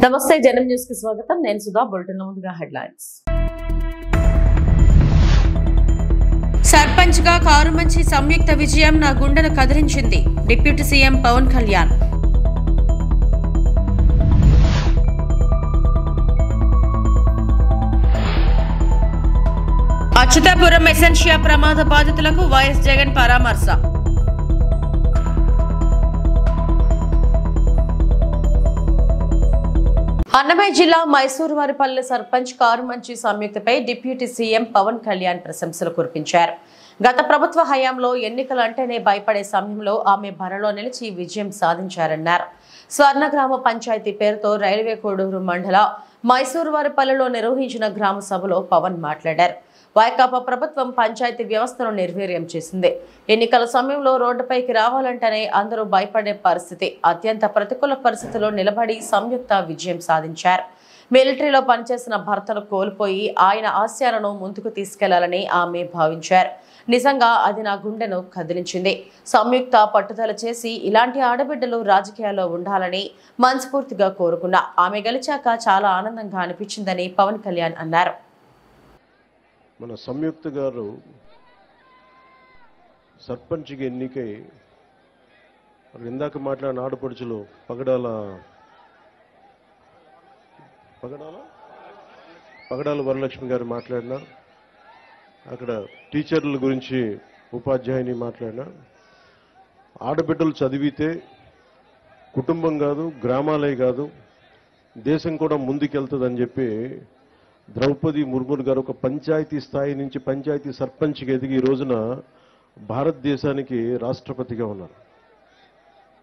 నమస్తే జనం న్యూస్ కి స్వాగతం నేను సుధా బులెటిన్ ముందుగా హెడ్లైన్స్ సర్పంచ్ గా కారుమంచి సంయుక్త విజయం నా గుండెను కదిలించింది deputy CM Pawan Kalyan Achyutapuram Escientia ప్రమాద బాధితులకు వైఎస్ జగన్ పరామర్శ అన్నమయ్య జిల్లా మైసూరువారిపల్లె సర్పంచ్ కారుమంచి సంయుక్తపై డిప్యూటీ సీఎం పవన్ కళ్యాణ్ ప్రశంసలు కురిపించారు. గత ప్రభుత్వ హయాంలో ఎన్నికలు అంటేనే భయపడే సమయంలో ఆమె బరిలో నిలిచి విజయం సాధించారన్నారు. స్వర్ణగ్రామ పంచాయతీ పేరుతో రైల్వే కోడూరు మండల మైసూరువారిపల్లెలో నిర్వహించిన గ్రామ సభలో పవన్ మాట్లాడారు. వైకాపా ప్రభుత్వం పంచాయతీ వ్యవస్థను నిర్వీర్యం చేసింది. ఎన్నికల సమయంలో రోడ్డుపైకి రావాలంటేనే అందరూ భయపడే పరిస్థితి. అత్యంత ప్రతికూల పరిస్థితుల్లో నిలబడి సంయుక్త విజయం సాధించారు. మిలిటరీలో పనిచేసిన భర్తను కోల్పోయి ఆయన ఆశయాలను ముందుకు తీసుకెళ్లాలని ఆమె భావించారు. నిజంగా అది నా గుండెను కదిలించింది. సంయుక్త పట్టుదల చేసి ఇలాంటి ఆడబిడ్డలు రాజకీయాల్లో ఉండాలని మనస్ఫూర్తిగా కోరుకున్నా. ఆమె గెలిచాక చాలా ఆనందంగా అనిపించిందని పవన్ కళ్యాణ్ అన్నారు. మన సంయుక్త గారు సర్పంచ్కి ఎన్నికై ఇందాక మాట్లాడిన ఆడపడుచులు పగడాల వరలక్ష్మి గారు మాట్లాడినా, అక్కడ టీచర్ల గురించి ఉపాధ్యాయుని మాట్లాడినా, ఆడబిడ్డలు చదివితే కుటుంబం కాదు, గ్రామాలే కాదు, దేశం కూడా ముందుకెళ్తుందని చెప్పి ద్రౌపది ముర్ము గారు ఒక పంచాయతీ స్థాయి నుంచి పంచాయతీ సర్పంచ్కి ఎదిగి ఈ రోజున భారతదేశానికి రాష్ట్రపతిగా ఉన్నారు.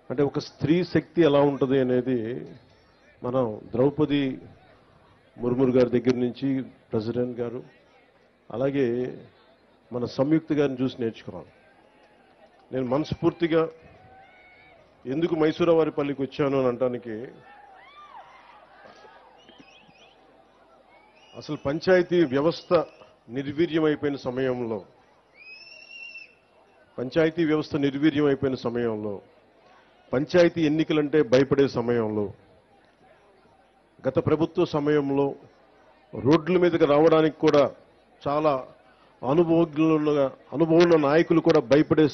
అంటే ఒక స్త్రీ శక్తి ఎలా ఉంటుంది అనేది మనం ద్రౌపది ముర్ము గారి దగ్గర నుంచి ప్రెసిడెంట్ గారు, అలాగే మన సంయుక్త గారిని చూసి నేర్చుకున్నాను. నేను మనస్ఫూర్తిగా ఎందుకు మైసూరువారిపల్లికి వచ్చాను అని అనడానికి, అసలు పంచాయతీ వ్యవస్థ నిర్వీర్యమైపోయిన సమయంలో పంచాయతీ ఎన్నికలంటే భయపడే సమయంలో, గత ప్రభుత్వ సమయంలో రోడ్ల మీదకి రావడానికి కూడా చాలా అనుభవం నాయకులు కూడా భయపడే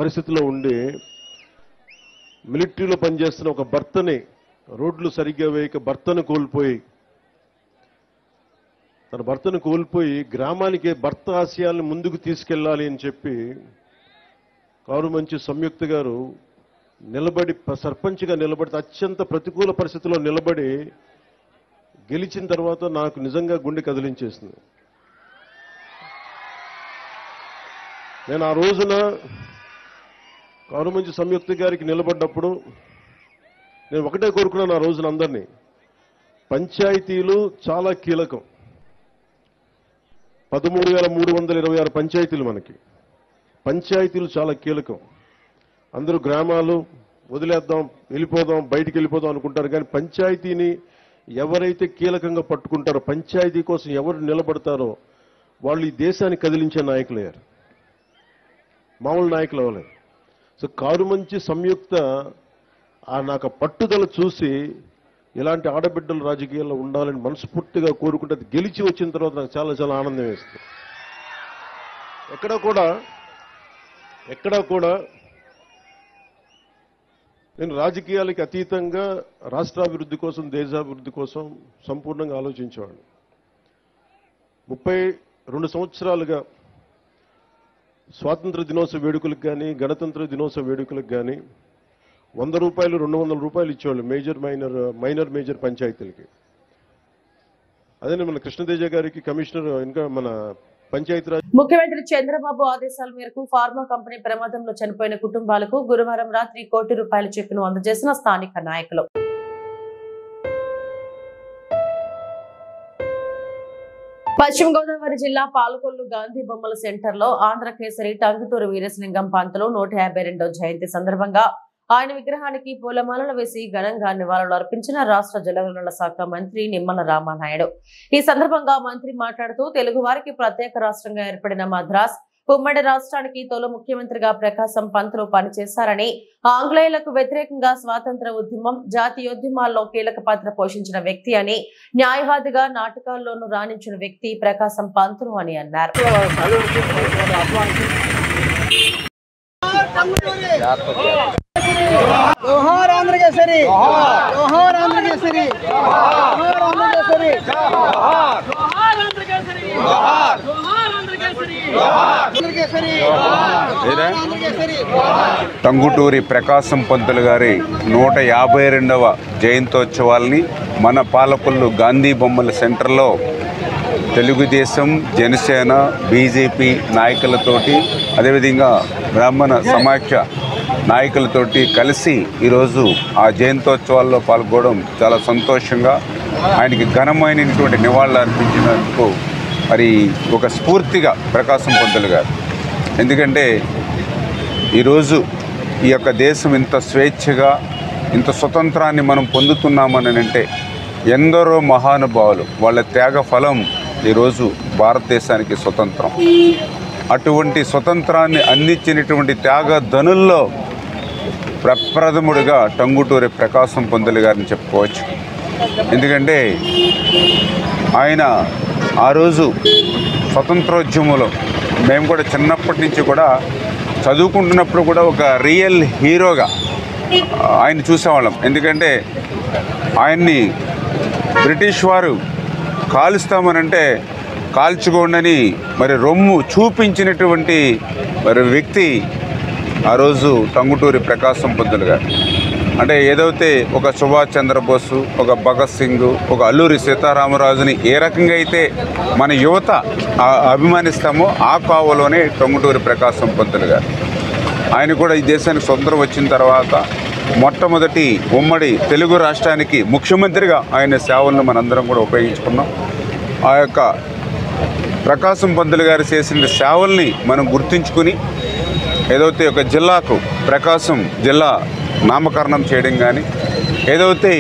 పరిస్థితిలో ఉండి, మిలిటరీలో పనిచేస్తున్న ఒక భర్తని రోడ్లు సరిగ్గా వేయక తన భర్తను కోల్పోయి గ్రామానికి భర్త ఆశయాలను ముందుకు తీసుకెళ్లాలి అని చెప్పి కారుమంచి సంయుక్త గారు సర్పంచ్గా నిలబడి అత్యంత ప్రతికూల పరిస్థితుల్లో నిలబడి గెలిచిన తర్వాత నాకు నిజంగా గుండె కదిలించేసింది. నేను ఆ రోజున కారుమంచి సంయుక్త గారికి నిలబడ్డప్పుడు నేను ఒకటే కోరుకున్నాను. ఆ రోజున అందరినీ, పంచాయతీలు చాలా కీలకం. 13,326 పంచాయతీలు మనకి. పంచాయతీలు చాలా కీలకం. అందరూ గ్రామాలు వదిలేద్దాం, వెళ్ళిపోదాం, బయటికి వెళ్ళిపోదాం అనుకుంటారు. కానీ పంచాయతీని ఎవరైతే కీలకంగా పట్టుకుంటారో, పంచాయతీ కోసం ఎవరు నిలబడతారో వాళ్ళు ఈ దేశాన్ని కదిలించే నాయకులయ్యారు, మామూలు నాయకులు అవ్వలేదు. సో కారుమంచి సంయుక్త నాకు పట్టుదల చూసి ఇలాంటి ఆడబిడ్డలు రాజకీయాల్లో ఉండాలని మనస్ఫూర్తిగా కోరుకుంటే, అది గెలిచి వచ్చిన తర్వాత నాకు చాలా చాలా ఆనందం వేస్తుంది. ఎక్కడా కూడా నేను రాజకీయాలకి అతీతంగా రాష్ట్రాభివృద్ధి కోసం, దేశాభివృద్ధి కోసం సంపూర్ణంగా ఆలోచించేవాడిని. 32 సంవత్సరాలుగా స్వాతంత్ర దినోత్సవ వేడుకలకు కానీ, గణతంత్ర దినోత్సవ వేడుకలకు కానీ 100 రూపాయలు, 200 రూపాయలు ఇచ్చేవాళ్ళు మైనర్ మేజర్ పంచాయతీలకి. అదే మన కృష్ణతేజ గారికి కమిషనర్, ఇంకా మన పంచాయతీరాజ్ ముఖ్యమంత్రి చంద్రబాబు ఆదేశాల మేరకు ఫార్మా కంపెనీ ప్రమాదంలో చనిపోయిన కుటుంబాలకు గురువారం రాత్రి ₹1 కోటి చెక్కును అందజేసిన స్థానిక నాయకులు. పశ్చిమ గోదావరి జిల్లా పాలకొల్లు గాంధీ బొమ్మల సెంటర్ లో ఆంధ్ర కేసరి టంగుటూరు వీరేశలింగం పంతులు 152వ జయంతి సందర్భంగా ఆయన విగ్రహానికి పూలమాలలు వేసి ఘనంగా నివాళులు అర్పించిన రాష్ట్ర జలవనరుల శాఖ మంత్రి నిమ్మల రామానాయుడు. ఈ సందర్భంగా మంత్రి మాట్లాడుతూ, తెలుగు వారికి ప్రత్యేక రాష్ట్రంగా ఏర్పడిన మద్రాస్ ఉమ్మడి రాష్ట్రానికి తొలి ముఖ్యమంత్రిగా ప్రకాశం పంతులు పనిచేశారని, ఆంగ్లేయులకు వ్యతిరేకంగా స్వాతంత్ర ఉద్యమం, జాతీయోద్యమాల్లో కీలక పాత్ర పోషించిన వ్యక్తి అని, న్యాయవాదిగా నాటకాల్లోనూ రాణించిన వ్యక్తి ప్రకాశం పంతులు అని అన్నారు. जोहार आंध्र केसरी, जोहार आंध्र केसरी, जोहार आंध्र केसरी, जोहार आंध्र केसरी, जोहार आंध्र केसरी, आंध्र केसरी, आंध्र केसरी. టంగుటూరి ప్రకాశం పంతులు గారి 152వ జయంతోత్సవాల్ని మన పాలకొల్లు గాంధీ బొమ్మల సెంటర్లో తెలుగుదేశం, జనసేన, బీజేపీ నాయకులతోటి, అదేవిధంగా బ్రాహ్మణ సమాఖ్య నాయకులతోటి కలిసి ఈరోజు ఆ జయంతోత్సవాల్లో పాల్గొనడం చాలా సంతోషంగా, ఆయనకి ఘనమైనటువంటి నివాళులు అర్పించినందుకు మరి ఒక స్ఫూర్తిగా ప్రకాశం పంతులు గారు. ఎందుకంటే ఈరోజు ఈ యొక్క దేశం ఇంత స్వేచ్ఛగా, ఇంత స్వతంత్రాన్ని మనం పొందుతున్నామని అంటే ఎందరో మహానుభావులు వాళ్ళ త్యాగ ఫలం ఈరోజు భారతదేశానికి స్వతంత్రం. అటువంటి స్వతంత్రాన్ని అందించినటువంటి త్యాగధనుల్లో ప్రప్రథముడిగా టంగుటూరి ప్రకాశం పంతులు గారిని చెప్పుకోవచ్చు. ఎందుకంటే ఆయన ఆ రోజు స్వతంత్రోద్యమంలో మేము కూడా చిన్నప్పటి నుంచి కూడా చదువుకుంటున్నప్పుడు కూడా ఒక రియల్ హీరోగా ఆయన చూసేవాళ్ళం. ఎందుకంటే ఆయన్ని బ్రిటిష్ వారు కాలుస్తామనంటే కాల్చుకోండని మరి రొమ్ము చూపించినటువంటి మరి వ్యక్తి ఆ రోజు టంగుటూరి ప్రకాశం పంతులు గారు. అంటే ఏదైతే ఒక సుభాష్ చంద్రబోసు, ఒక భగత్ సింగ్, ఒక అల్లూరి సీతారామరాజుని ఏ రకంగా అయితే మన యువత అభిమానిస్తామో ఆ కోవలోనే టంగుటూరి ప్రకాశం పంతులు గారు. ఆయన కూడా ఈ దేశానికి స్వతంత్రం వచ్చిన తర్వాత మొట్టమొదటి ఉమ్మడి తెలుగు రాష్ట్రానికి ముఖ్యమంత్రిగా ఆయన సేవలను మనందరం కూడా ఉపయోగించుకున్నాం. ఆ యొక్క ప్రకాశం పంతులు గారు చేసిన సేవల్ని మనం గుర్తుంచుకుని ఏదైతే ఒక జిల్లాకు ప్రకాశం జిల్లా నామకరణం చేయడం కానీ, ఏదైతే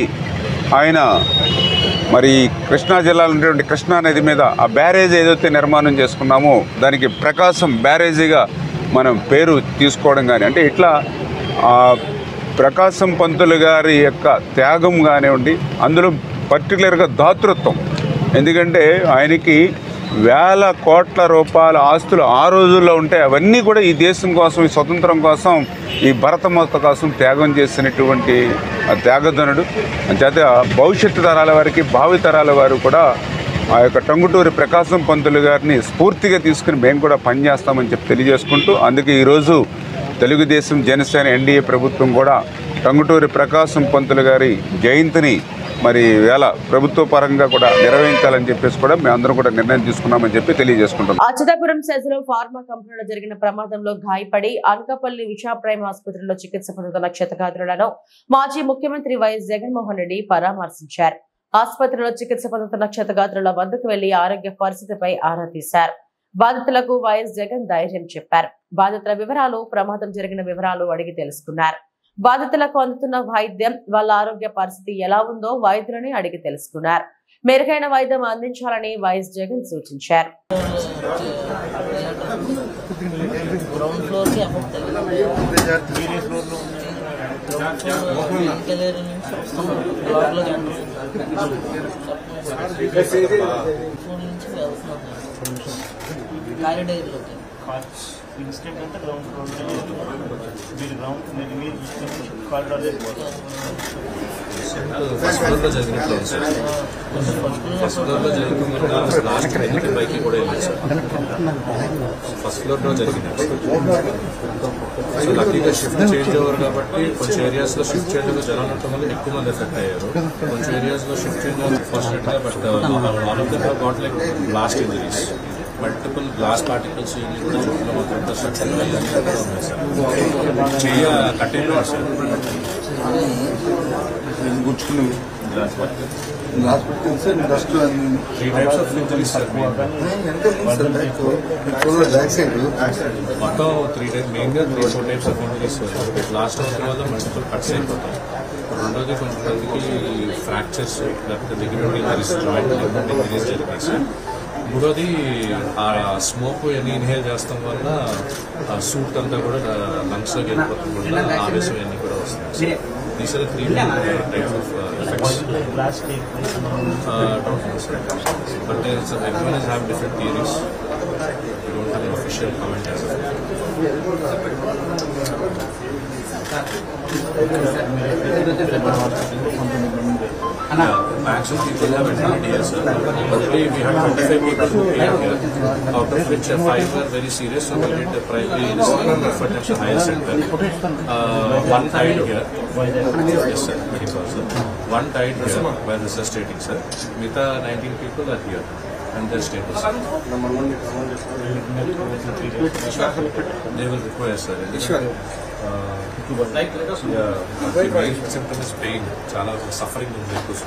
ఆయన మరి కృష్ణా జిల్లాలో ఉన్నటువంటి కృష్ణా నది మీద ఆ బ్యారేజ్ ఏదైతే నిర్మాణం చేసుకున్నామో దానికి ప్రకాశం బ్యారేజీగా మనం పేరు తీసుకోవడం కానీ, అంటే ఇట్లా ప్రకాశం పంతులు గారి యొక్క త్యాగం కానివ్వండి, అందులో పర్టికులర్గా దాతృత్వం. ఎందుకంటే ఆయనకి వేల కోట్ల రూపాయల ఆస్తులు ఆ రోజుల్లో ఉంటే అవన్నీ కూడా ఈ దేశం కోసం, ఈ స్వతంత్రం కోసం, ఈ భరతమాత కోసం త్యాగం చేసినటువంటి త్యాగధనుడు. చేత భవిష్యత్తు తరాల వారికి, భావి తరాల వారు కూడా ఆ యొక్క టంగుటూరి ప్రకాశం పంతులు గారిని స్ఫూర్తిగా తీసుకుని మేము కూడా పనిచేస్తామని చెప్పి తెలియజేసుకుంటూ, అందుకే ఈరోజు తెలుగుదేశం, జనసేన, ఎన్డీఏ ప్రభుత్వం కూడా టంగుటూరి ప్రకాశం పంతులు గారి జయంతిని మరి వేళ ప్రభుత్వ పరంగా కూడా నిర్వహించాలని చెప్పేసి కూడా మేమందరం కూడా నిర్ణయం తీసుకున్నామని చెప్పి తెలియజేసుకుంటున్నాం. అచ్యుతాపురం సెజ్లో ఫార్మా కంపెనీలో జరిగిన ప్రమాదంలో గాయపడి అనకాపల్లి విషా ప్రైమ్ ఆసుపత్రిలో చికిత్స పొందుతున్న క్షతగాత్రులను మాజీ ముఖ్యమంత్రి వైఎస్ జగన్మోహన్ రెడ్డి పరామర్శించారు. ఆసుపత్రిలో చికిత్స పొందుతున్న క్షతగాత్రుల వద్దకు వెళ్లి ఆరోగ్య పరిస్థితిపై ఆరా తీశారు. బాధితులకు వైఎస్ జగన్ ధైర్యం చెప్పారు. బాధితుల వివరాలు, ప్రమాదం జరిగిన వివరాలు అడిగి తెలుసుకున్నారు. బాధితులకు అందుతున్న వైద్యం, వాళ్ళ ఆరోగ్య పరిస్థితి ఎలా ఉందో వైద్యులని అడిగి తెలుసుకున్నారు. మెరుగైన వైద్యం అందించాలని వైఎస్ జగన్ సూచించారు. ఇన్స్టెంట్ అంటే గ్రౌండ్ ఫ్లోర్ మీరు గ్రౌండ్ మీరు కారిడార్ ఫస్ట్ ఫ్లోర్లో జరిగినట్లు ఫస్ట్ ఫ్లోర్లో జరిగిన లాస్ట్ బైక్కి కూడా వెళ్ళారు సార్. ఫస్ట్ ఫ్లోర్లో జరిగినట్టు. సో లక్కీగా షిఫ్ట్ చేంజ్ ఓవర్ కాబట్టి కొంచెం ఏరియాస్లో షిఫ్ట్ చేంజ్ ఓవర్ జనాలు ఉండటం వల్ల ఎక్కువ మంది ఎఫెక్ట్ అయ్యారు. కొంచెం ఏరియాస్లో షిఫ్ట్ చేంజ్ ఓవర్ ఫార్చునేట్గా but all of the got like blast injuries, multiple glass particles ఇవి కూడా చుట్టూ మొత్తం స్ట్రక్చర్ ఇవన్నీ కూడా ఉన్నాయి సార్. చెయ్య కట్టేది సార్ గుచ్చుకుని glass particles dust 3 types of injuries sir. మొత్తం 3 టైప్స్ మెయిన్గా 3-4 types of injuries. Last hour వల్ల మల్టిపుల్ కట్స్ అయిపోతాయి. రెండోది కొంతమందికి ఫ్రాక్చర్స్ లేకపోతే ligament injuries, joint ligament injuries జరిగాయి సార్. మూడోది ఆ స్మోక్ ఇవన్నీ ఇన్హేల్ చేస్తాం వల్ల ఆ సూట్ అంతా కూడా లంగ్స్లోకి వెళ్ళిపోతుంది కూడా ఆవేశం ఇవన్నీ కూడా వస్తుంది. These are 3 types of effects. Don't know, sir. But everyone is having different theories. We don't have an official comment as of now. Maximum people have attended here, sir. Only we have 25 people who came here, out of which 5 were very serious, so we did the primary referred them to higher center. One died here. Yes, sir. Medical, sir. One died here, where this is stating, sir. Mita 19 people are here. And their status. They will require, sir. The main symptom is pain. Chala suffering is very good.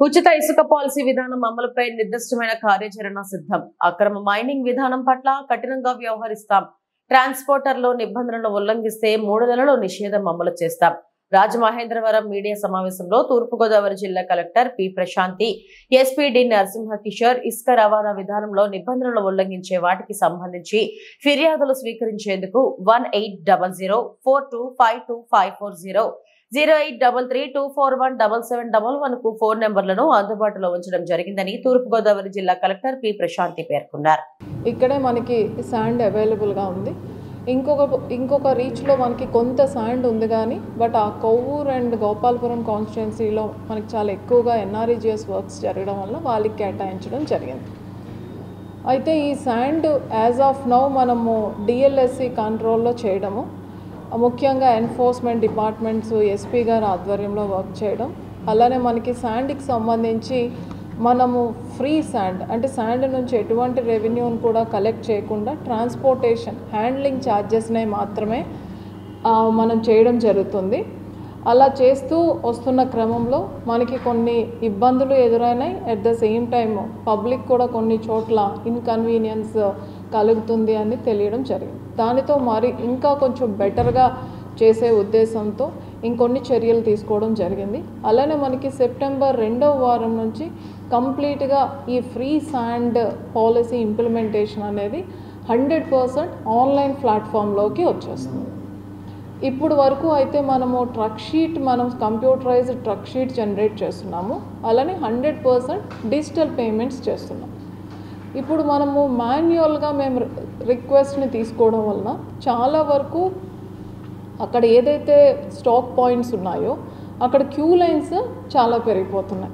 ఉచిత ఇసుక policy విధానం అమలుపై నిర్దిష్టమైన కార్యాచరణ సిద్ధం. అక్రమ mining విధానం పట్ల కఠినంగా వ్యవహరిస్తాం. ట్రాన్స్పోర్టర్లో నిబంధనలను ఉల్లంఘిస్తే 3 నెలలు నిషేధం అమలు చేస్తాం. రాజమహేంద్రవరం మీడియా సమావేశంలో తూర్పుగోదావరి జిల్లా collector P Prashanti, SP D Narasimha Kishore ఇసుక రవాణా విధానంలో నిబంధనలు ఉల్లంఘించే వాటికి సంబంధించి ఫిర్యాదులు స్వీకరించేందుకు 180042525540 083324177711 కు ఫోన్ నెంబర్లను అందుబాటులో ఉంచడం జరిగిందని తూర్పుగోదావరి జిల్లా కలెక్టర్ పి ప్రశాంతి పేర్కొన్నారు. ఇక్కడే మనకి శాండ్ అవైలబుల్గా ఉంది. ఇంకొక రీచ్లో మనకి కొంత శాండ్ ఉంది కానీ బట్ ఆ కొవ్వూరు అండ్ గోపాలపురం కాన్స్టిట్యున్సీలో మనకి చాలా ఎక్కువగా ఎన్ఆర్ఈజిఎస్ వర్క్స్ జరగడం వల్ల వాళ్ళకి కేటాయించడం జరిగింది. అయితే ఈ శాండ్ యాజ్ ఆఫ్ నౌ మనము డిఎల్ఎస్సి కంట్రోల్లో చేయడము, ముఖ్యంగా ఎన్ఫోర్స్మెంట్ డిపార్ట్మెంట్స్ ఎస్పీ గారి ఆధ్వర్యంలో వర్క్ చేయడం, అలానే మనకి శాండ్కి సంబంధించి మనము ఫ్రీ శాండ్ అంటే శాండ్ నుంచి ఎటువంటి రెవెన్యూని కూడా కలెక్ట్ చేయకుండా ట్రాన్స్పోర్టేషన్ హ్యాండ్లింగ్ ఛార్జెస్నే మాత్రమే మనం చేయడం జరుగుతుంది. అలా చేస్తూ వస్తున్న క్రమంలో మనకి కొన్ని ఇబ్బందులు ఎదురైనాయి. At the same time public కూడా కొన్ని చోట్ల ఇన్కన్వీనియన్స్ కలుగుతుంది అని తెలియడం జరిగింది. దానితో మరి ఇంకా కొంచెం బెటర్గా చేసే ఉద్దేశంతో ఇంకొన్ని చర్యలు తీసుకోవడం జరిగింది. అలానే మనకి సెప్టెంబర్ 2వ వారం నుంచి కంప్లీట్గా ఈ ఫ్రీ శాండ్ పాలసీ ఇంప్లిమెంటేషన్ అనేది 100% ఆన్లైన్ ప్లాట్ఫామ్లోకి వచ్చేస్తుంది. ఇప్పుడు వరకు అయితే మనము truck sheet computerized truck sheet generate చేస్తున్నాము. అలానే 100% డిజిటల్ పేమెంట్స్ చేస్తున్నాం. ఇప్పుడు మనము మాన్యువల్గా మేము రిక్వెస్ట్ని తీసుకోవడం వలన చాలా వరకు అక్కడ ఏదైతే స్టాక్ పాయింట్స్ ఉన్నాయో అక్కడ క్యూ లైన్స్ చాలా పెరిగిపోతున్నాయి.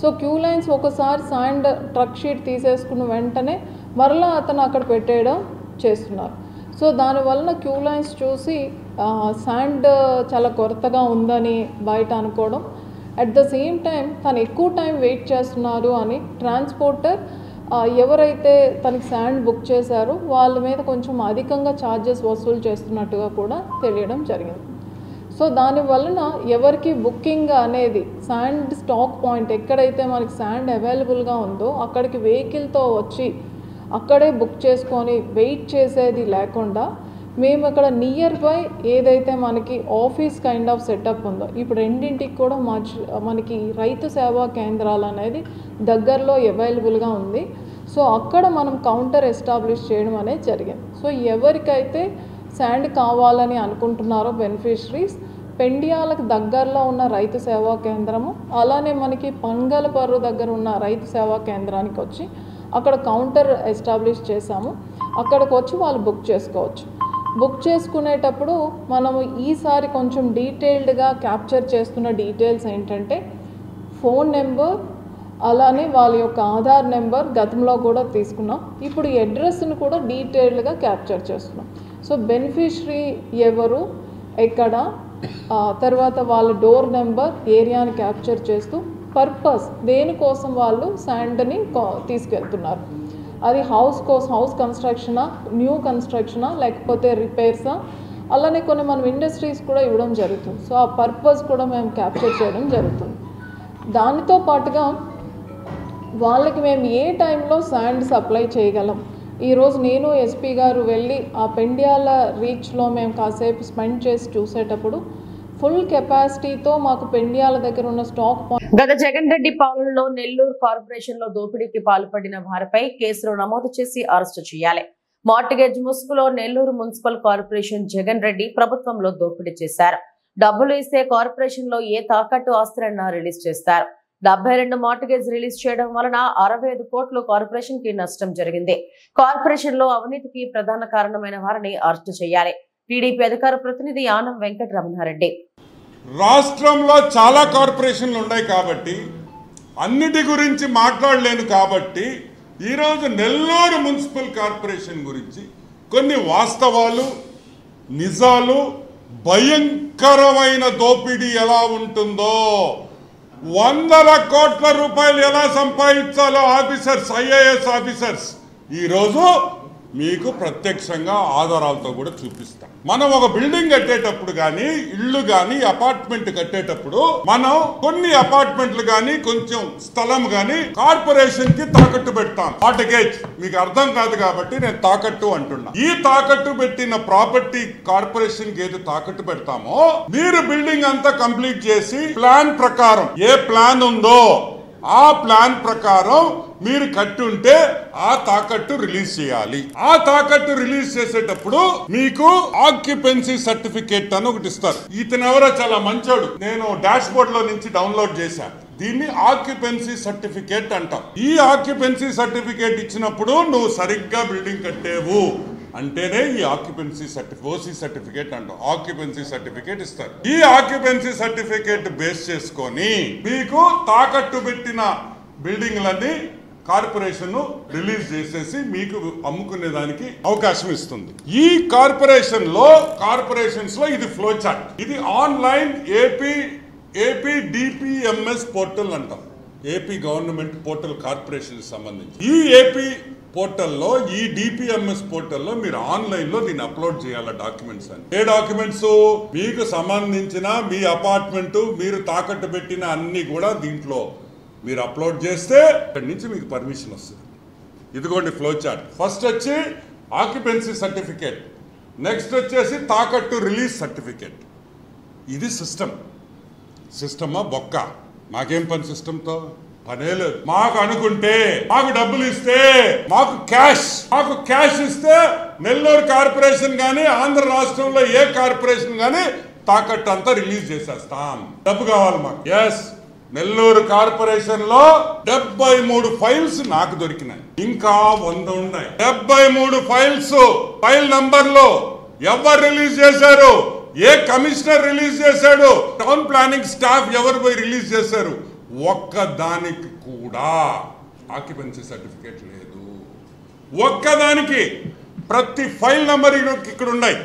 సో క్యూ లైన్స్ ఒకసారి శాండ్ ట్రక్ షీట్ తీసేసుకున్న వెంటనే మరలా అతను అక్కడ పెట్టేయడం చేస్తున్నారు. సో దానివలన క్యూ లైన్స్ చూసి శాండ్ చాలా కొరతగా ఉందని బయట అనుకోవడం, అట్ ద సేమ్ టైం తను ఎక్కువ టైం వెయిట్ చేస్తున్నారు అని ట్రాన్స్పోర్టర్ ఎవరైతే తనకి శాండ్ బుక్ చేశారో వాళ్ళ మీద కొంచెం అధికంగా ఛార్జెస్ వసూలు చేస్తున్నట్టుగా కూడా తెలియడం జరిగింది. సో దానివలన ఎవరికి బుకింగ్ అనేది శాండ్ స్టాక్ పాయింట్ ఎక్కడైతే మనకి శాండ్ అవైలబుల్గా ఉందో అక్కడికి వెహికల్తో వచ్చి అక్కడే బుక్ చేసుకొని వెయిట్ చేసేది లేకుండా మేము అక్కడ నియర్ బై ఏదైతే మనకి ఆఫీస్ కైండ్ ఆఫ్ సెటప్ ఉందో, ఇప్పుడు రెండింటికి కూడా మనకి రైతు సేవా కేంద్రాలు అనేది దగ్గరలో అవైలబుల్గా ఉంది. సో అక్కడ మనం కౌంటర్ ఎస్టాబ్లిష్ చేయడం అనేది జరిగింది. సో ఎవరికైతే శాండ్ కావాలని అనుకుంటున్నారో బెనిఫిషరీస్, పెండియాలకు దగ్గరలో ఉన్న రైతు సేవా కేంద్రము, అలానే మనకి పంగలపర్రు దగ్గర ఉన్న రైతు సేవా కేంద్రానికి వచ్చి అక్కడ కౌంటర్ ఎస్టాబ్లిష్ చేశాము. అక్కడికి వచ్చి వాళ్ళు బుక్ చేసుకోవచ్చు. బుక్ చేసుకునేటప్పుడు మనము ఈసారి కొంచెం డీటెయిల్డ్గా క్యాప్చర్ చేస్తున్న డీటెయిల్స్ ఏంటంటే ఫోన్ నెంబర్, అలానే వాళ్ళ యొక్క ఆధార్ నెంబర్ గతంలో కూడా తీసుకున్నాం. ఇప్పుడు అడ్రస్ను కూడా డీటెయిల్డ్గా క్యాప్చర్ చేస్తున్నాం. సో బెనిఫిషరీ ఎవరు, ఎక్కడ, తర్వాత వాళ్ళ డోర్ నెంబర్, ఏరియాని క్యాప్చర్ చేస్తూ పర్పస్ దేనికోసం వాళ్ళు శాండ్ని తీసుకెళ్తున్నారు, అది హౌస్ కన్స్ట్రక్షనా, న్యూ కన్స్ట్రక్షనా, లేకపోతే రిపేర్సా, అలానే కొన్ని మనం ఇండస్ట్రీస్ కూడా ఇవ్వడం జరుగుతుంది. సో ఆ పర్పస్ కూడా మేము క్యాప్చర్ చేయడం జరుగుతుంది. దానితో పాటుగా వాళ్ళకి మేము ఏ టైంలో శాండ్ సప్లై చేయగలం, ఈరోజు నేను ఎస్పీ గారు వెళ్ళి ఆ పెండియాల రీచ్లో మేము కాసేపు స్పెండ్ చేసి చూసేటప్పుడు ఫుల్ కెపాసిటీతో మాకు పెండియాల దగ్గర ఉన్న స్టాక్. గత జగన్ రెడ్డి పాలనలో నెల్లూరు కార్పొరేషన్ లో దోపిడీకి పాల్పడిన వారిపై కేసులు నమోదు చేసి అరెస్టు చేయాలి. మార్టిగేజ్ ముసుగులో నెల్లూరు మున్సిపల్ కార్పొరేషన్ జగన్ రెడ్డి ప్రభుత్వంలో దోపిడీ చేశారు. డబ్బులు ఇస్తే కార్పొరేషన్ లో ఏ తాకట్టు ఆస్తులైనా రిలీజ్ చేస్తారు. 72 మార్టిగేజ్ రిలీజ్ చేయడం వలన 65 కోట్లు కార్పొరేషన్ కి నష్టం జరిగింది. కార్పొరేషన్ లో అవినీతికి ప్రధాన కారణమైన వారిని అరెస్టు చేయాలి. టీడీపీ అధికార ప్రతినిధి ఆనం వెంకటరమణారెడ్డి. రాష్ట్రంలో చాలా కార్పొరేషన్లు ఉన్నాయి కాబట్టి అన్నిటి గురించి మాట్లాడలేను కాబట్టి ఈరోజు నెల్లూరు మున్సిపల్ కార్పొరేషన్ గురించి కొన్ని వాస్తవాలు, నిజాలు, భయంకరమైన దోపిడీ ఎలా ఉంటుందో, 100 కోట్ల రూపాయలు ఎలా సంపాదించాలో ఆఫీసర్స్, ఐఏఎస్ ఆఫీసర్స్ ఈరోజు మీకు ప్రత్యక్షంగా ఆధారాలతో కూడా చూపిస్తాం. మనం ఒక బిల్డింగ్ కట్టేటప్పుడు కానీ, ఇళ్ళు కానీ, అపార్ట్మెంట్ కట్టేటప్పుడు మనం కొన్ని అపార్ట్మెంట్లు కానీ, కొంచెం స్థలం కానీ కార్పొరేషన్ కి తాకట్టు పెడతాం. మార్టిగేజ్ మీకు అర్థం కాదు కాబట్టి నేను తాకట్టు అంటున్నా. ఈ తాకట్టు పెట్టిన ప్రాపర్టీ కార్పొరేషన్ కి ఏది తాకట్టు పెడతామో, మీరు బిల్డింగ్ అంతా కంప్లీట్ చేసి ప్లాన్ ప్రకారం ఏ ప్లాన్ ఉందో ఆ ప్లాన్ ప్రకారం మీరు కట్టుంటే ఆ తాకట్టు రిలీజ్ చేయాలి. ఆ తాకట్టు రిలీజ్ చేసేటప్పుడు మీకు ఆక్యుపెన్సీ సర్టిఫికేట్ అని ఒకటి ఇస్తారు. ఇతను ఎవరో చాలా మంచోడు, నేను డాష్ బోర్డ్ లో నుంచి డౌన్లోడ్ చేశాను. దీన్ని ఆక్యుపెన్సీ సర్టిఫికేట్ అంటాం. ఈ ఆక్యుపెన్సీ సర్టిఫికేట్ ఇచ్చినప్పుడు నువ్వు సరిగ్గా బిల్డింగ్ కట్టేవు అంటేనే ఈ ఆక్యుపెన్సీ ఓసీ సర్టిఫికేట్ అంటాం. ఆక్యుపెన్సీ సర్టిఫికేట్ ఇస్తారు. ఈ ఆక్యుపెన్సీ సర్టిఫికేట్ బేస్ చేసుకొని మీకు తాకట్టు పెట్టిన బిల్డింగ్లన్నీ కార్పొరేషన్ రిలీజ్ చేసేసి మీకు అమ్ముకునే దానికి అవకాశం ఇస్తుంది. ఈ కార్పొరేషన్స్ లో ఇది ఫ్లో చార్ట్. ఇది ఆన్లైన్ ఏపీ డిపిఎంఎస్ పోర్టల్ అంటాం. ఏపీ గవర్నమెంట్ పోర్టల్ కార్పొరేషన్ సంబంధించి ఈ ఏపీ పోర్టల్లో, ఈ డిపిఎంఎస్ పోర్టల్లో మీరు ఆన్లైన్ లో దీన్ని అప్లోడ్ చేయాలి. డాక్యుమెంట్స్ అని ఏ డాక్యుమెంట్స్ మీకు సంబంధించిన మీ అపార్ట్మెంట్ మీరు తాకట్టు పెట్టిన అన్ని కూడా దీంట్లో మీరు అప్లోడ్ చేస్తే ఇక్కడి నుంచి మీకు పర్మిషన్ వస్తుంది. ఇదిగోండి ఫ్లో చార్ట్. ఫస్ట్ వచ్చి ఆక్యుపెన్సీ సర్టిఫికేట్, నెక్స్ట్ వచ్చేసి తాకట్టు రిలీజ్ సర్టిఫికేట్. ఇది సిస్టమా బొక్క. మాకేం పని సిస్టంతో? పనే లేదు. మాకు అనుకుంటే మాకు డబ్బులు ఇస్తే, మాకు క్యాష్ ఇస్తే నెల్లూరు కార్పొరేషన్ కానీ, ఆంధ్ర రాష్ట్రంలో ఏ కార్పొరేషన్ కానీ తాకట్టు అంతా రిలీజ్ చేసేస్తాం. డబ్బు కావాలి మాకు. ఎస్, నెల్లూరు కార్పొరేషన్ లో 73 ఫైల్స్ నాకు దొరికినాయి. ఇంకా 100 ఉన్నాయి. 73 ఫైల్స్, ఫైల్ నంబర్లు ఎవరు రిలీజ్ చేశారు, ఏ కమిషనర్ రిలీజ్ చేశాడు, టౌన్ ప్లానింగ్ స్టాఫ్ ఎవరు పోయి రిలీజ్ చేశారు, ఒక్కదానికి కూడా ఆక్యుపెన్సీ సర్టిఫికేట్ లేదు. ఒక్కదానికి. ప్రతి ఫైల్ నంబర్ ఇక్కడ ఉన్నాయి.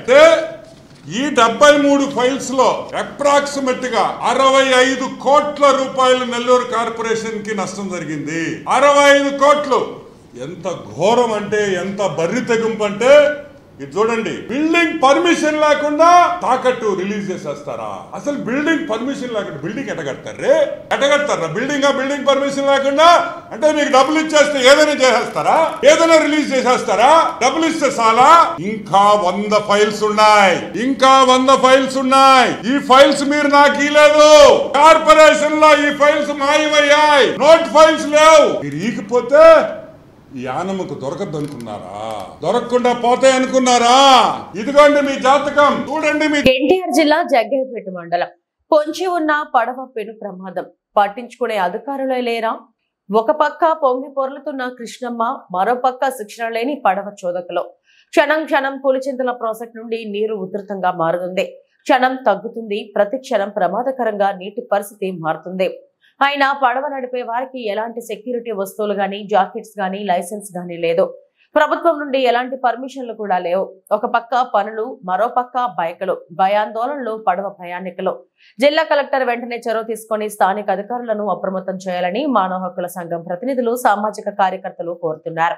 ఈ 73 ఫైల్స్ లో అప్రాక్సిమేట్ గా 65 కోట్ల రూపాయలు నెల్లూరు కార్పొరేషన్ కి నష్టం జరిగింది. 65 కోట్లు. ఎంత ఘోరం అంటే, ఎంత బర్రి తెగింపు అంటే, ఇది చూడండి, బిల్డింగ్ పర్మిషన్ లేకుండా తాకట్టు రిలీజ్ చేసేస్తారా? అసలు బిల్డింగ్ పర్మిషన్ లేకుండా బిల్డింగ్ ఎట్టగడతారా? బిల్డింగ్ పర్మిషన్ లేకుండా అంటే మీకు డబ్బులు ఇచ్చేస్తే ఏదైనా చేసేస్తారా? ఏదైనా రిలీజ్ చేసేస్తారా? డబ్బులు ఇస్తే చాలా. ఇంకా 100 ఫైల్స్ ఉన్నాయి. ఈ ఫైల్స్ మీరు నాకు ఇలేదు. కార్పొరేషన్ లో ఈ ఫైల్స్ మాయమయ్యాయి. నోట్ ఫైల్స్ లేవు. మీరు ఈకపోతే ఈ ఆనమ్మకు దొరకద్దు అనుకున్నారా? దొరకకుండా పోతాయి అనుకున్నారా? ఇదిగోండి మీ జాతకం చూడండి. ఎన్టీఆర్ జిల్లా జగ్గయ్యపేట మండలం పొంచి ఉన్న పడవ పెను ప్రమాదం పట్టించుకునే అధికారులే లేరా? ఒక పక్క పొంగి పొర్లుతున్న కృష్ణమ్మ, మరో పక్క శిక్షణ లేని పడవ చోదకలో క్షణం పులిచింతల ప్రాజెక్ట్ నుండి నీరు ఉధృతంగా మారుతుంది. క్షణం తగ్గుతుంది, ప్రతి క్షణం ప్రమాదకరంగా నీటి పరిస్థితి మారుతుంది. అయినా పడవ నడిపే వారికి ఎలాంటి సెక్యూరిటీ వస్తువులు గాని, జాకెట్స్ గాని, లైసెన్స్ గాని లేదు. ప్రభుత్వం నుండి ఎలాంటి పర్మిషన్లు కూడా లేవు. ఒక పక్క పనులు, మరో పక్క బైకులు, భయాందోళనలు పడవ ప్రయాణికులు. జిల్లా కలెక్టర్ వెంటనే చొరవ తీసుకొని స్థానిక అధికారులను అప్రమత్తం చేయాలని మానవ హక్కుల సంఘం ప్రతినిధులు, సామాజిక కార్యకర్తలు కోరుతున్నారు.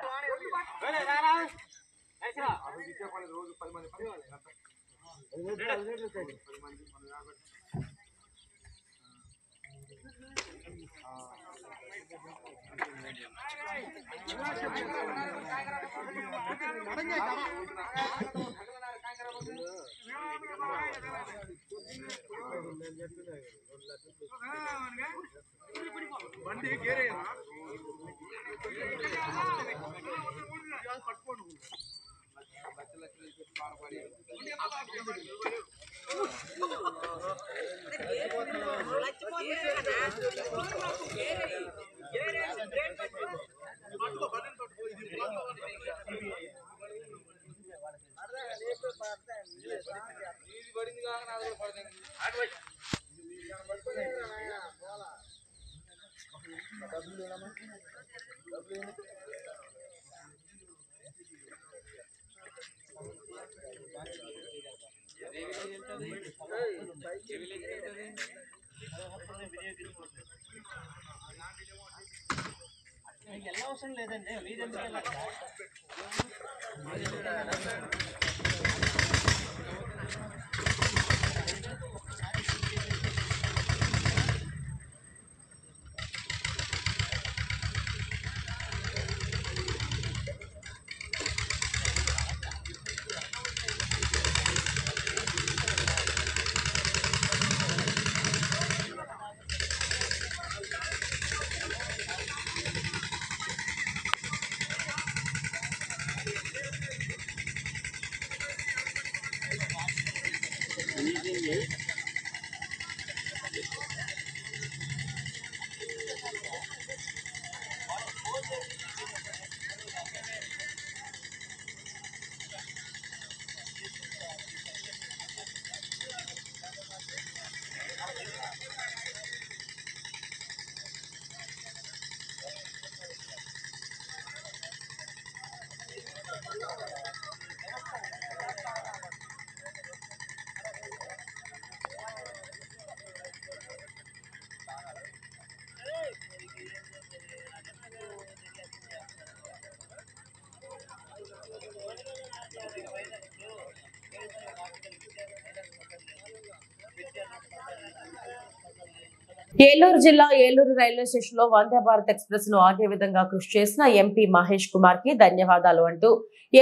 ఏలూరు జిల్లా ఏలూరు రైల్వే స్టేషన్ లో వందే భారత్ ఎక్స్ప్రెస్ ను ఆగే విధంగా కృషి చేసిన ఎంపీ మహేష్ కుమార్ కి ధన్యవాదాలు అంటూ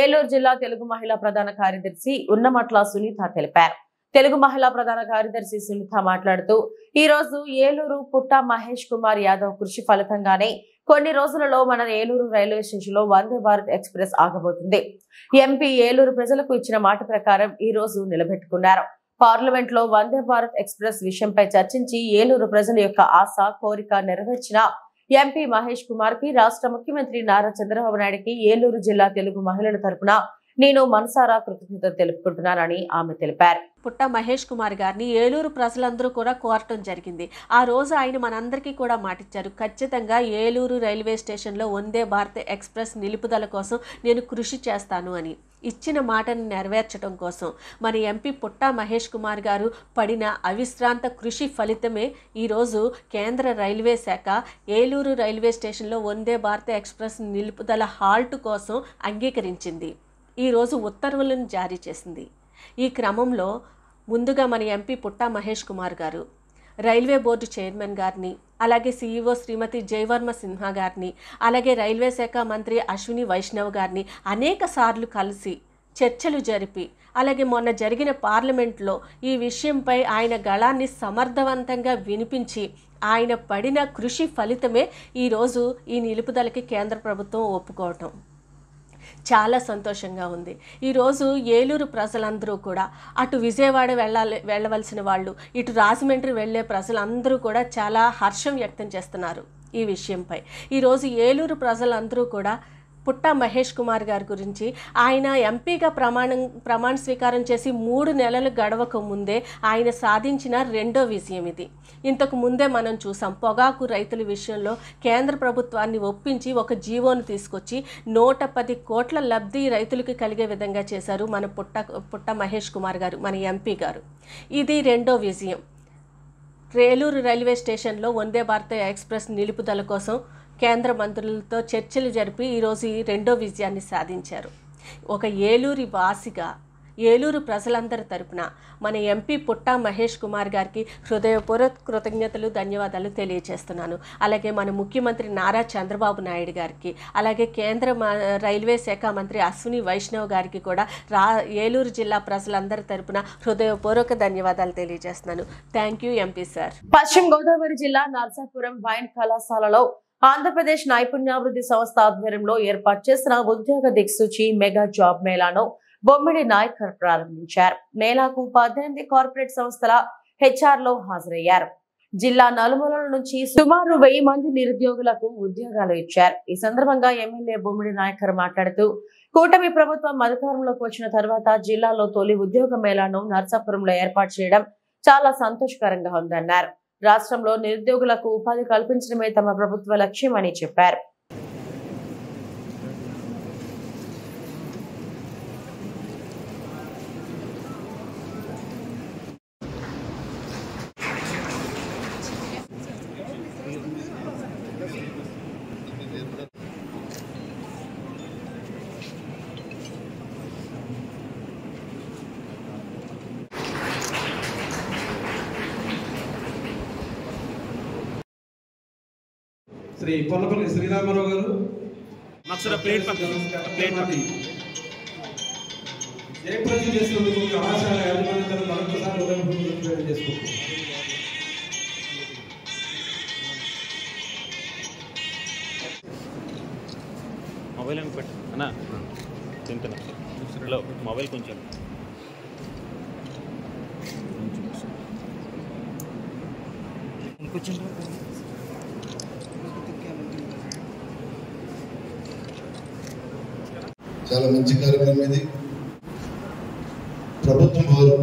ఏలూరు జిల్లా తెలుగు మహిళా ప్రధాన కార్యదర్శి ఉన్నమట్ల సునీత తెలిపారు. తెలుగు మహిళా ప్రధాన కార్యదర్శి సునీత మాట్లాడుతూ ఈ రోజు ఏలూరు పుట్ట మహేష్ కుమార్ యాదవ్ కృషి ఫలితంగానే కొన్ని రోజులలో మన ఏలూరు రైల్వే స్టేషన్ లో వందే భారత్ ఎక్స్ప్రెస్ ఆగబోతుంది. ఎంపీ ఏలూరు ప్రజలకు ఇచ్చిన మాట ప్రకారం ఈ రోజు నిలబెట్టుకున్నారు. పార్లమెంట్ లో వందే భారత్ ఎక్స్ప్రెస్ విషయంపై చర్చించి ఏలూరు ప్రజల యొక్క ఆశ కోరిక నెరవేర్చిన ఎంపీ మహేష్ కుమార్ కి రాష్ట్ర ముఖ్యమంత్రి నారా చంద్రబాబు నాయుడుకి ఏలూరు జిల్లా తెలుగు మహిళల తరపున నేను మనసారా కృతజ్ఞతలు తెలుపుకుంటున్నానని ఆమె తెలిపారు. పుట్ట మహేష్ కుమార్ గారిని ఏలూరు ప్రజలందరూ కూడా కోరటం జరిగింది. ఆ రోజు ఆయన మనందరికీ కూడా మాటిచ్చారు, ఖచ్చితంగా ఏలూరు రైల్వే స్టేషన్లో వందే భారత్ ఎక్స్ప్రెస్ నిలుపుదల కోసం నేను కృషి చేస్తాను అని. ఇచ్చిన మాటను నెరవేర్చడం కోసం మన ఎంపీ పుట్ట మహేష్ కుమార్ గారు పడిన అవిశ్రాంత కృషి ఫలితమే ఈరోజు కేంద్ర రైల్వే శాఖ ఏలూరు రైల్వే స్టేషన్లో వందే భారత్ ఎక్స్ప్రెస్ నిలుపుదల హాల్ట్ కోసం అంగీకరించింది. ఈరోజు ఉత్తర్వులను జారీ చేసింది. ఈ క్రమంలో ముందుగా మన ఎంపీ పుట్టా మహేష్ కుమార్ గారు రైల్వే బోర్డు చైర్మన్ గారిని, అలాగే సీఈఓ శ్రీమతి జయవర్మ సిన్హా గారిని, అలాగే రైల్వే శాఖ మంత్రి అశ్విని వైష్ణవ్ గారిని అనేక సార్లు కలిసి చర్చలు జరిపి, అలాగే మొన్న జరిగిన పార్లమెంట్లో ఈ విషయంపై ఆయన గళాన్ని సమర్థవంతంగా వినిపించి ఆయన పడిన కృషి ఫలితమే ఈరోజు ఈ నిలుపుదలకి కేంద్ర ప్రభుత్వం ఒప్పుకోవటం చాలా సంతోషంగా ఉంది. ఈరోజు ఏలూరు ప్రజలందరూ కూడా అటు విజయవాడ వెళ్ళవలసిన వాళ్ళు, ఇటు రాజమండ్రి వెళ్ళే ప్రజలందరూ కూడా చాలా హర్షం వ్యక్తం చేస్తున్నారు ఈ విషయంపై. ఈరోజు ఏలూరు ప్రజలందరూ కూడా పుట్టా మహేష్ కుమార్ గారి గురించి ఆయన ఎంపీగా ప్రమాణ స్వీకారం చేసి 3 నెలలు గడవక ముందే ఆయన సాధించిన రెండో విజయం ఇది. ఇంతకు ముందే మనం చూసాం, పొగాకు రైతుల విషయంలో కేంద్ర ప్రభుత్వాన్ని ఒప్పించి ఒక జీవోను తీసుకొచ్చి 110 కోట్ల లబ్ధి రైతులకు కలిగే విధంగా చేశారు మన పుట్టా మహేష్ కుమార్ గారు, మన ఎంపీ గారు. ఇది రెండో విజయం. ఏలూరు రైల్వే స్టేషన్లో వందే భారత్ ఎక్స్ప్రెస్ నిలుపుదల కోసం కేంద్ర మంత్రులతో చర్చలు జరిపి ఈరోజు ఈ రెండో విజయాన్ని సాధించారు. ఒక ఏలూరి వాసిగా ఏలూరు ప్రజలందరి తరపున మన ఎంపీ పుట్టా మహేష్ కుమార్ గారికి హృదయపూర్వక కృతజ్ఞతలు, ధన్యవాదాలు తెలియజేస్తున్నాను. అలాగే మన ముఖ్యమంత్రి నారా చంద్రబాబు నాయుడు గారికి, అలాగే కేంద్ర రైల్వే శాఖ మంత్రి అశ్విని వైష్ణవ్ గారికి కూడా ఏలూరు జిల్లా ప్రజలందరి తరపున హృదయపూర్వక ధన్యవాదాలు తెలియజేస్తున్నాను. Thank you MP sir. పశ్చిమ గోదావరి జిల్లా నర్సాపురం వైన్ కళాశాలలో ఆంధ్రప్రదేశ్ నైపుణ్యాభివృద్ధి సంస్థ ఆధ్వర్యంలో ఏర్పాటు చేసిన ఉద్యోగ దిక్సూచి మెగా జాబ్ మేళాను బొమ్మిడి నాయకర్ ప్రారంభించారు. మేళాకు 18 కార్పొరేట్ సంస్థల హెచ్ఆర్లు హాజరయ్యారు. జిల్లా నలుమూలల నుంచి సుమారు 1000 మంది నిరుద్యోగులకు ఉద్యోగాలు ఇచ్చారు. ఈ సందర్భంగా ఎమ్మెల్యే బొమ్మిడి నాయకర్ మాట్లాడుతూ, కూటమి ప్రభుత్వం అధికారంలోకి వచ్చిన తర్వాత జిల్లాలో తొలి ఉద్యోగ మేళాను నర్సాపురంలో ఏర్పాటు చేయడం చాలా సంతోషకరంగా ఉందన్నారు. రాష్ట్రంలో నిరుద్యోగులకు ఉపాధి కల్పించడమే తమ ప్రభుత్వ లక్ష్యమని చెప్పారు. శ్రీ పొన్నపల్లి శ్రీరామారావు గారు జయప్రదం చేసినందుకు కళాశాల యాజమాన్యం మరొకసారి చేసుకుంటున్నాం. మొబైల్ అని పెట్టు అన్నా, చింతన మొబైల్ కొంచెం చాలా మంచి కార్యక్రమం ఇది. ప్రభుత్వం వారు,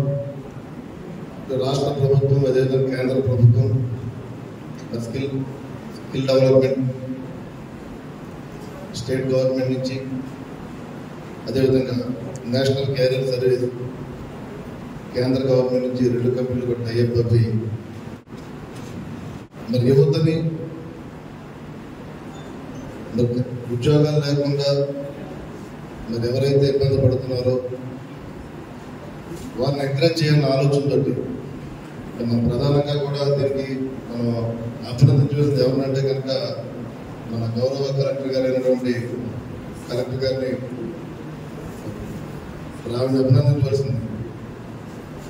రాష్ట్ర ప్రభుత్వం, అదేవిధంగా కేంద్ర ప్రభుత్వం స్కిల్ డెవలప్మెంట్, స్టేట్ గవర్నమెంట్ నుంచి, అదేవిధంగా నేషనల్ కెరీర్ సర్వీస్ కేంద్ర గవర్నమెంట్ నుంచి 2 కంపెనీలు కూడా టైఅప్ అయ్యి మరి యువతని ఉద్యోగాలు లేకుండా మరి ఎవరైతే ఇబ్బంది పడుతున్నారో వారిని ఎంకరేజ్ చేయాలని ఆలోచనతోటి మనం ప్రధానంగా కూడా దీనికి మనం అభినందించవలసింది ఎవరినంటే కనుక మన గౌరవ కలెక్టర్ గారు అయినటువంటి కలెక్టర్ గారిని అభినందించవలసింది.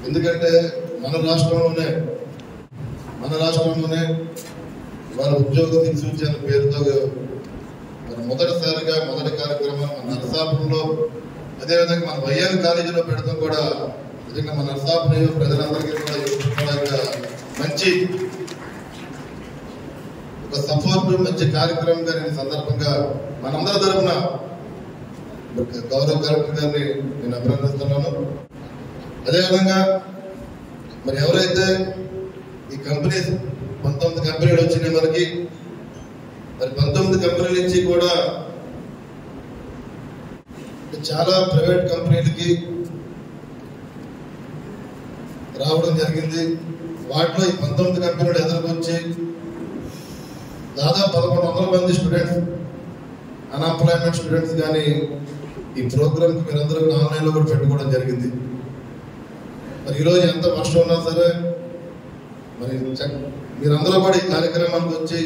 ఎందుకంటే మన రాష్ట్రంలోనే వారి ఉద్యోగ దిక్సూచి అనే పేరుతో మరి మొదటిసారిగా మొదటి కార్యక్రమం మన నరసాపురంలో, అదేవిధంగా మన వైఎన్ కాలేజీలో పెడతాం కూడా నిజంగా మన నరసాపురం ప్రజలందరికీ కూడా మంచి ఒక సపోర్ట్, మంచి కార్యక్రమంగా నేను సందర్భంగా మనందరి తరఫున గౌరవ కలెక్టర్ గారిని నేను అభినందిస్తున్నాను. అదేవిధంగా మరి ఎవరైతే ఈ కంపెనీ 19 కంపెనీలు వచ్చినాయి మనకి, మరి 19 కంపెనీల నుంచి కూడా చాలా ప్రైవేట్ కంపెనీలకి రావడం జరిగింది. వాటిలో ఈ 19 కంపెనీలు ఎదుర్కొచ్చి దాదాపు 1100 మంది స్టూడెంట్స్, అన్ఎంప్లాయ్మెంట్ స్టూడెంట్స్ కానీ ఈ ప్రోగ్రామ్కి మీరందరూ ఆన్లైన్లో కూడా పెట్టుకోవడం జరిగింది. మరి ఈరోజు ఎంత వర్షం ఉన్నా సరే మరి మీరందరూ కూడా ఈ కార్యక్రమానికి వచ్చి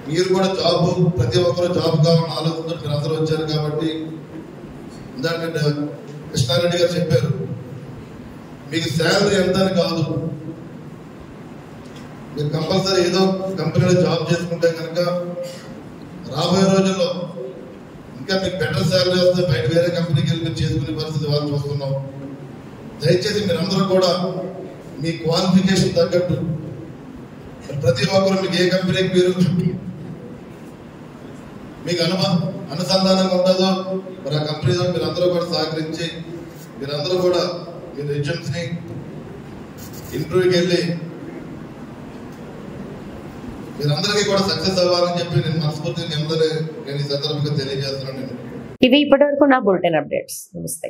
మీరు కూడా జాబ్, ప్రతి ఒక్కరు జాబ్ కావాలని ఆలోచనతో మీరందరూ వచ్చారు కాబట్టి ఇందాక కృష్ణారెడ్డి గారు చెప్పారు, మీకు శాలరీ ఎంత అని కాదు, మీరు కంపల్సరీ ఏదో కంపెనీలో జాబ్ చేసుకుంటే కనుక రాబోయే రోజుల్లో ఇంకా మీకు బెటర్ శాలరీ వస్తే బయట వేరే కంపెనీకి వెళ్ళి మీరు చేసుకునే పరిస్థితి వాళ్ళు చూస్తున్నాం. దయచేసి మీరందరూ కూడా మీ క్వాలిఫికేషన్ తగ్గట్టు ప్రతి ఒక్కరు మీకు ఏ కంపెనీకి మీరు మీకు అనుసంధానంగా ఉంటుందో మరి ఆ కంపెనీతో మీరందరూ కూడా సహకరించి మీరందరూ కూడా మీ రెజ్యూమ్స్ని ఇంటర్వ్యూకి వెళ్ళి మీరందరికీ కూడా సక్సెస్ అవ్వాలని చెప్పి నేను మనస్ఫూర్తిగా నేను ఈ సందర్భంగా తెలియజేస్తున్నాను. ఇవి ఇప్పటివరకు నా బులెటిన్ అప్డేట్స్. నమస్తే.